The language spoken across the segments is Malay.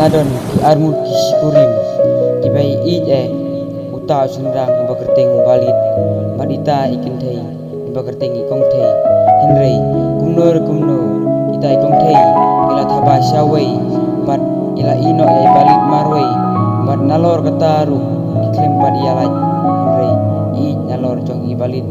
adon ki armud kisikurim ki bai uta sunrang bakerteng balit madita ikin thei bakerteng ikong thei henrei kumno kita ikong thei ila thaba shawai mat ila ino balit marwai mat nalor kataru iklem pad yalaj henrei nalor jong i balit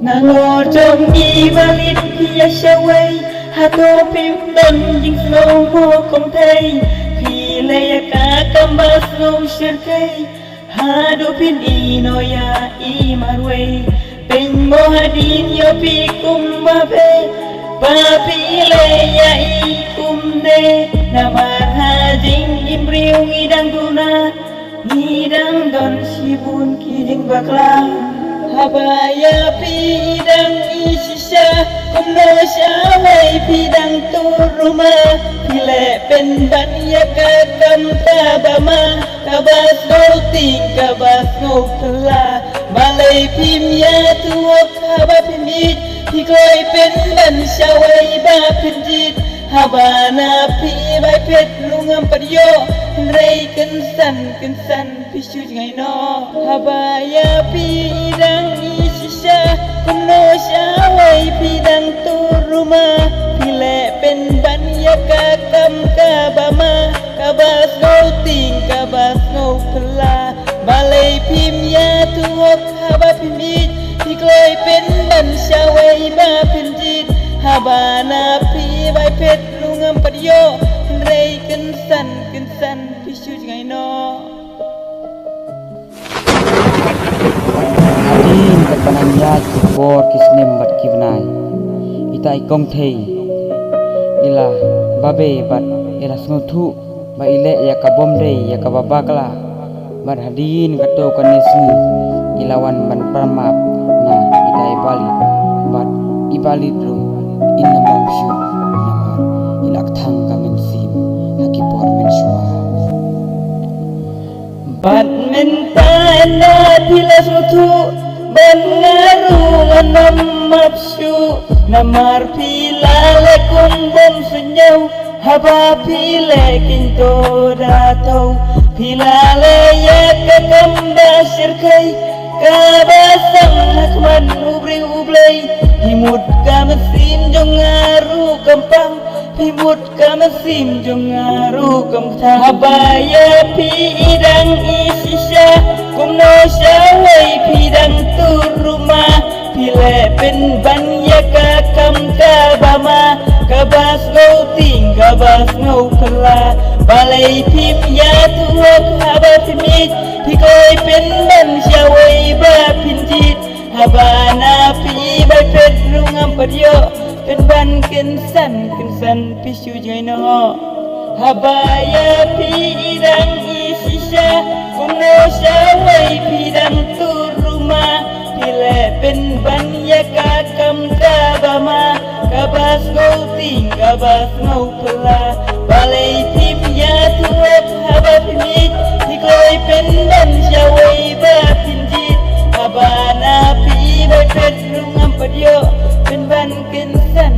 nalor jong i balit ya shawai hato pim dan jing slow mo kong thei Pilaya kakambas no shirkai Hadupin ino ya imarwe Pen mohadin yo pikum mabe Papile ya ikumde Namar hajing imriung idang duna Nidang don shibun kijing bakla Habaya pidang isisya Kumno syawai pidang turuma Pile pendan ya kakam tabama Kabas ngauting kabas ngautela Malay pim ya tuok haba pimit Hikoy pendan syawai ba penjit Habana pi bai pet lungam padyo Henrei kensan pisu jangai no Habaya pidang isisya Kumno syawai pidang turuma Pile penban ya kakam kabama Kabas ngauting kabas ngautela Malay pim ya tuok haba pimit Hikoy pendan syawai ba penjit Habana pi bai pet lungam padyo Henrei kensan pisu jangai no Adin kapanan ya kibor kisnem bat kivnai ita ikong thei ila babe bat ila snuthu ba ile ya kabom dei ya kababakla bat hadin kato kanesni ilawan ban pramap na ita ibalit bat ibalit ru inamam syu namar ilak thang kamen sim hakipor men shwa Bat mentana pila sutu ban ngarung anam mapsyu Namar pila lekum bom senyau Haba pila kinto datau Pila leya kakam basir kai Kabasang hakman ubri ublay Himut kamasim jong aru kampang Himut kamasim jong aru kampang Habaya pidang isisya Kumno syawai pidang turuma Pile penban ya kakam kabama Kabas ngauting kabas ngautela Balay pim ya tuok haba pimit Hikoy penban syawai ba pinjit Habana pi bai pet lungam padyo Penban kensan pisu jangai no Habaya pidang isisya Kumno syawai pidang turuma Pile penban ya kakam kabama Kabas ngauting kabas ngautela Balay pim ya tuok haba pimit Hikoy pendan syawai ba pinjit Habana pi bai pet lungam padyo Penban kensan